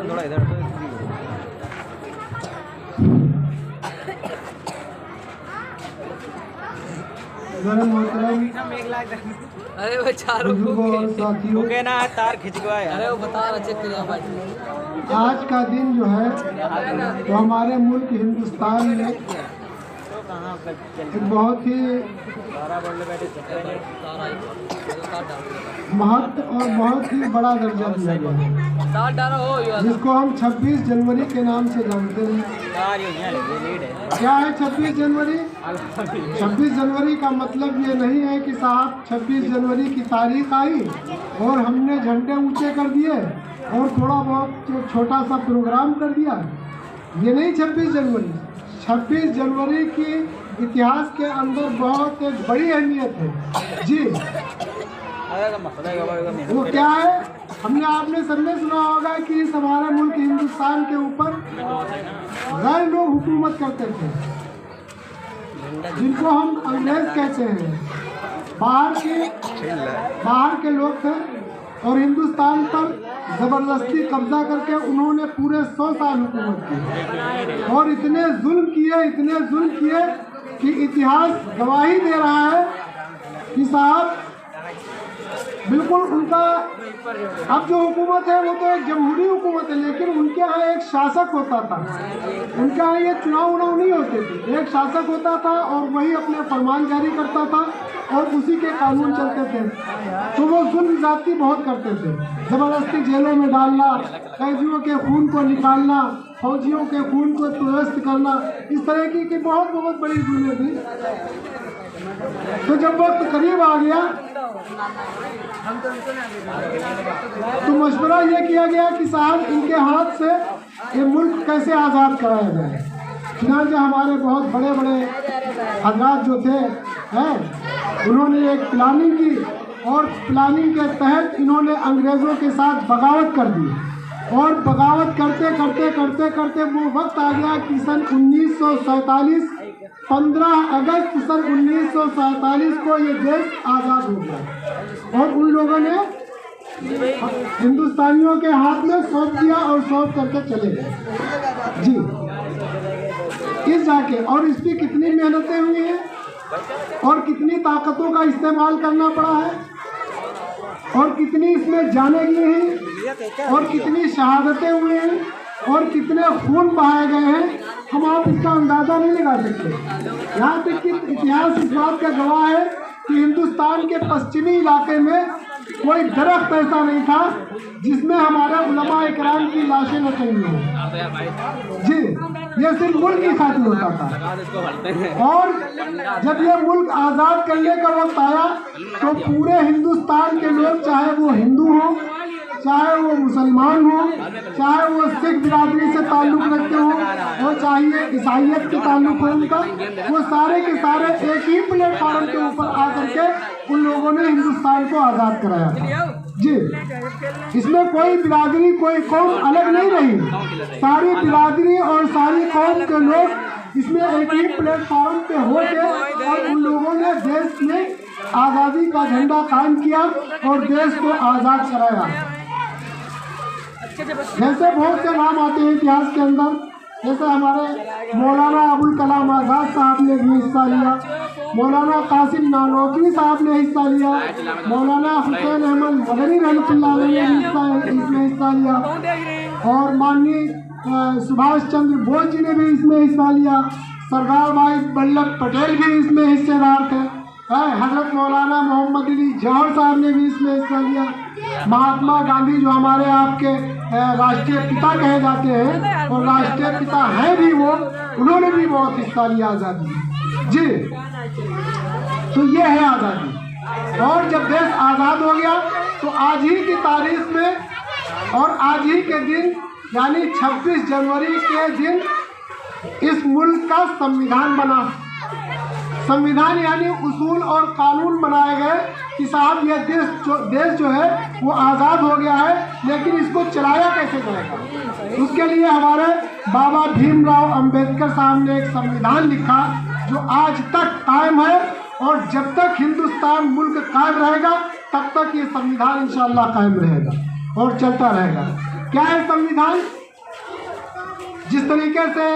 थोड़ा इधर अरे वो चारों हो गया ना, तार खिंच गया है। अरे वो बता रहा चेक करिए भाई। आज का दिन जो है तो हमारे मुल्क हिंदुस्तान में एक बहुत ही महत्व और बहुत ही बड़ा दर्जा दिया गया है, जिसको हम 26 जनवरी के नाम से जानते हैं। क्या है 26 जनवरी? 26 जनवरी का मतलब ये नहीं है कि साहब 26 जनवरी की तारीख आई और हमने झंडे ऊंचे कर दिए और थोड़ा बहुत छोटा सा प्रोग्राम कर दिया। ये नहीं 26 जनवरी। 26 जनवरी की इतिहास के अंदर बहुत एक बड़ी अहमियत है जी। वो क्या है? हमने आपने सबने सुना होगा कि इस हमारे मुल्क हिंदुस्तान के ऊपर गैर लोग हुकूमत करते थे, जिनको हम अंग्रेज कहते हैं। बाहर के लोग थे और हिंदुस्तान पर ज़बरदस्ती कब्जा करके उन्होंने पूरे 100 साल हुकूमत की और इतने जुल्म किए कि इतिहास गवाही दे रहा है कि साहब बिल्कुल उनका अब जो हुकूमत है वो तो एक जमहूरी हुकूमत है, लेकिन उनके यहाँ एक शासक होता था। उनके यहाँ ये चुनाव नहीं होते थे। एक शासक होता था और वही अपने फरमान जारी करता था और उसी के कानून चलते थे। तो वो जुल्म जाती बहुत करते थे, ज़बरदस्ती जेलों में डालना, कैदियों के खून को निकालना, फौजियों के खून को दुरुस्त करना, इस तरह की बहुत बड़ी जुल्में थी। तो जब वक्त करीब आ गया तो मशवरा ये किया गया कि साहब इनके हाथ से ये मुल्क कैसे आज़ाद कराया जाए। चुनांचे हमारे बहुत बड़े हजरात जो थे हैं, उन्होंने एक प्लानिंग की और प्लानिंग के तहत इन्होंने अंग्रेज़ों के साथ बगावत कर दी और बगावत करते वो वक्त आ गया कि सन 1947 15 अगस्त सन 1947 को ये देश आज़ाद हो गया और उन लोगों ने हिंदुस्तानियों के हाथ में सौंप दिया और सौंप करके चले गए जी। इस जाके और इस पर कितनी मेहनतें हुई हैं और कितनी ताकतों का इस्तेमाल करना पड़ा है और कितनी इसमें जाने गई हैं और कितनी शहादतें हुई हैं और कितने खून बहाए गए हैं, हम आप इसका अंदाज़ा नहीं लगा सकते। यहाँ तक कि इतिहास इस बात का गवाह है कि हिंदुस्तान के पश्चिमी इलाके में कोई दरख्त ऐसा नहीं था जिसमें हमारे उलमा इकराम की लाशें न टंगी हों जी। ये सिर्फ मुल्क की खातिर होता था और जब ये मुल्क आज़ाद करने का वक्त आया तो पूरे हिंदुस्तान के लोग, चाहे वो हिंदू हों, चाहे वो मुसलमान हो, चाहे वो सिख बिरादरी से ताल्लुक़ रखते हो और चाहे ईसाइयत के ताल्लुक़ हो उनका, वो सारे के सारे एक ही प्लेटफार्म के ऊपर आकर के उन लोगों ने हिंदुस्तान को आज़ाद कराया था जी। इसमें कोई बिरादरी कोई कौम अलग नहीं रही, सारी बिरादरी और सारी कौम के लोग इसमें एक ही प्लेटफार्म पे होके और उन लोगों ने देश में आज़ादी का झंडा कायम किया और देश को आज़ाद कराया। जैसे बहुत से नाम आते हैं इतिहास के अंदर, जैसे हमारे मौलाना अबुल कलाम आज़ाद साहब ने भी हिस्सा लिया, मौलाना कासिम नानोतवी साहब ने हिस्सा लिया, मौलाना हुसैन अहमद मदनी रहमतुल्लाह अलैह ने इसमें हिस्सा लिया और माननीय सुभाष चंद्र बोस जी ने भी इसमें हिस्सा लिया, सरदार भाई वल्लभ पटेल भी इसमें हिस्सेदार थे, हजरत मौलाना मोहम्मद अली जौहर साहब ने भी इसमें हिस्सा लिया, महात्मा गांधी जो हमारे आपके राष्ट्रीय पिता कहे जाते हैं और राष्ट्रीय पिता हैं भी वो, उन्होंने भी बहुत हिस्सा लिया आज़ादी जी। तो ये है आज़ादी। और जब देश आज़ाद हो गया तो आज ही की तारीख में और आज ही के दिन यानी 26 जनवरी के दिन इस मुल्क का संविधान बना। संविधान यानी उसूल और कानून बनाए गए कि साहब यह देश जो है वो आज़ाद हो गया है, लेकिन इसको चलाया कैसे जाएगा। उसके लिए हमारे बाबा भीमराव अंबेडकर साहब ने एक संविधान लिखा जो आज तक कायम है, और जब तक हिंदुस्तान मुल्क कायम रहेगा तब तक ये संविधान इंशाअल्लाह कायम रहेगा और चलता रहेगा। क्या है संविधान? जिस तरीके से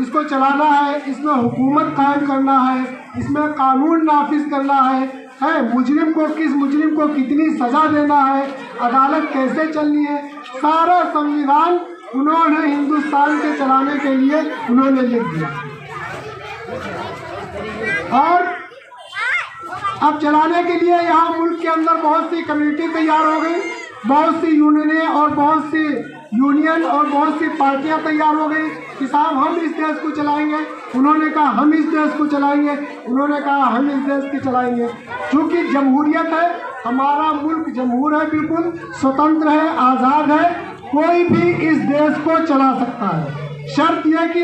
इसको चलाना है, इसमें हुकूमत कायम करना है, इसमें कानून नाफिज करना है मुजरिम को कितनी सज़ा देना है, अदालत कैसे चलनी है, सारा संविधान उन्होंने हिंदुस्तान के चलाने के लिए उन्होंने लिख दिया। और अब चलाने के लिए यहाँ मुल्क के अंदर बहुत सी कम्युनिटी तैयार हो गई, बहुत सी यूनियनें और बहुत सी पार्टियां तैयार हो गई कि साहब हम इस देश को चलाएंगे, उन्होंने कहा हम इस देश को चलाएंगे, उन्होंने कहा हम इस देश को चलाएंगे। क्योंकि जमहूरियत है, हमारा मुल्क जमहूर है, बिल्कुल स्वतंत्र है, आज़ाद है, कोई भी इस देश को चला सकता है। शर्त यह है कि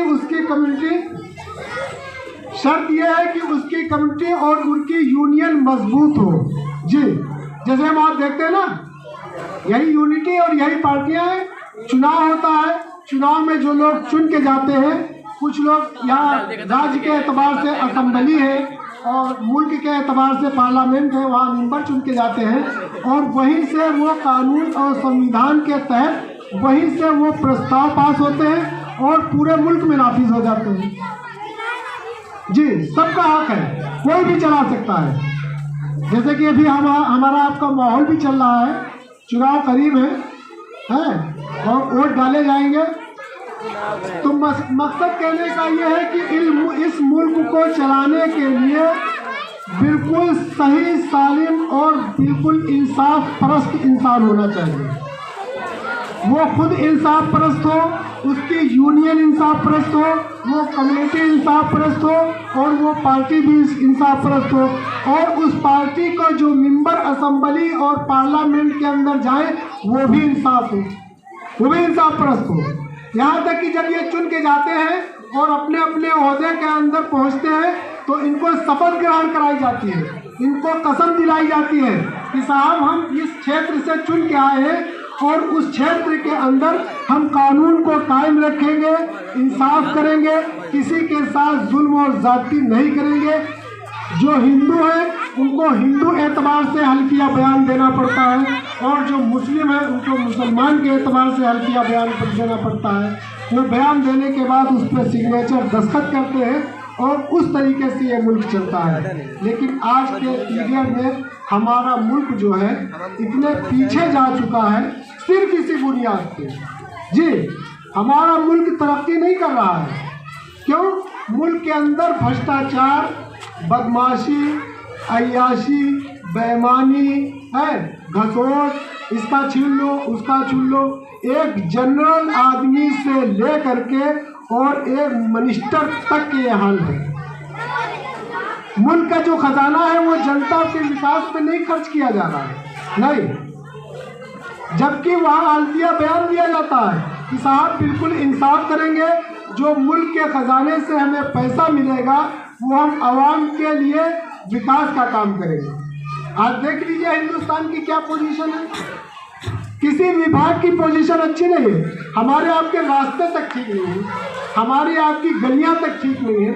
उसकी कम्युनिटी और उनकी यूनियन मजबूत हो। जी, जैसे हम आप देखते हैं ना, यही यूनिटी और यही पार्टियां हैं। चुनाव होता है, चुनाव में जो लोग चुन के जाते हैं, कुछ लोग यहाँ राज्य के एतबार से असेंबली है और मुल्क के एतबार से पार्लियामेंट है, वहाँ मेंबर चुन के जाते हैं, और वहीं से वो कानून और संविधान के तहत वहीं से वो प्रस्ताव पास होते हैं और पूरे मुल्क में नाफिज हो जाते हैं। जी, सबका हक है, कोई भी चला सकता है। जैसे कि अभी हमारा आपका माहौल भी चल रहा है, चुनाव करीब है और वोट डाले जाएंगे। तो मकसद कहने का ये है कि इस मुल्क को चलाने के लिए बिल्कुल सही, सालिम और बिल्कुल इंसाफ परस्त इंसान होना चाहिए। वो खुद इंसाफ परस्त हो, उसकी यूनियन इंसाफ परस्त हो, वो कम्युनिटी इंसाफ परस्त हो और वो पार्टी भी इंसाफ परस्त हो, और उस पार्टी को जो मेंबर असेंबली और पार्लियामेंट के अंदर जाए वो भी इंसाफ हो, वो भी इंसाफ परस्त हो। यहाँ तक कि जब ये चुन के जाते हैं और अपने अपने ओहदे के अंदर पहुँचते हैं तो इनको शपथ ग्रहण कराई जाती है, इनको कसम दिलाई जाती है कि साहब हम इस क्षेत्र से चुन के आए हैं और उस क्षेत्र के अंदर हम कानून को कायम रखेंगे, इंसाफ करेंगे, किसी के साथ जुल्म और ज़्यादती नहीं करेंगे। जो हिंदू है उनको हिंदू एतबार से हल्फिया बयान देना पड़ता है, और जो मुस्लिम है उनको मुसलमान के एतबार से हल्फिया बयान देना पड़ता है। वो बयान देने के बाद उस पर सिग्नेचर दस्तखत करते हैं और उस तरीके से ये मुल्क चलता है। लेकिन आज के पीरियड में हमारा मुल्क जो है इतने पीछे जा चुका है सिर्फ इसी बुनियाद पे। जी, हमारा मुल्क तरक्की नहीं कर रहा है। क्यों? मुल्क के अंदर भ्रष्टाचार, बदमाशी, अय्याशी, बेईमानी है, घसोट, इसका छीन लो उसका छीन लो, एक जनरल आदमी से ले करके और एक मिनिस्टर तक के ये हाल है। मुल्क का जो खजाना है वो जनता के विकास पे नहीं खर्च किया जा रहा है, नहीं, जबकि वहाँ हल्फिया बयान दिया जाता है कि साहब बिल्कुल इंसाफ करेंगे, जो मुल्क के खजाने से हमें पैसा मिलेगा वो हम आवाम के लिए विकास का काम करेंगे। आज देख लीजिए हिंदुस्तान की क्या पोजीशन है, किसी विभाग की पोजीशन अच्छी नहीं है, हमारे आपके रास्ते तक ठीक नहीं है, हमारी आपकी गलियां तक ठीक नहीं है,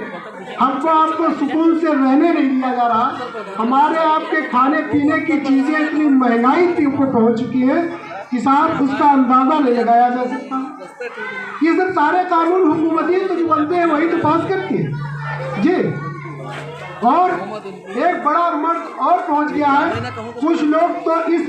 हमको आपको सुकून से रहने नहीं दिया जा रहा, हमारे आपके खाने पीने की चीज़ें इतनी महंगाई को पहुंच चुकी है कि साहब उसका अंदाज़ा नहीं लगाया जा सकता। ये सब सारे कानून हुकूमती तो जो बनते हैं वही तो पास करती है। जी, और एक बड़ा मर्द और पहुंच गया है, कुछ लोग तो इस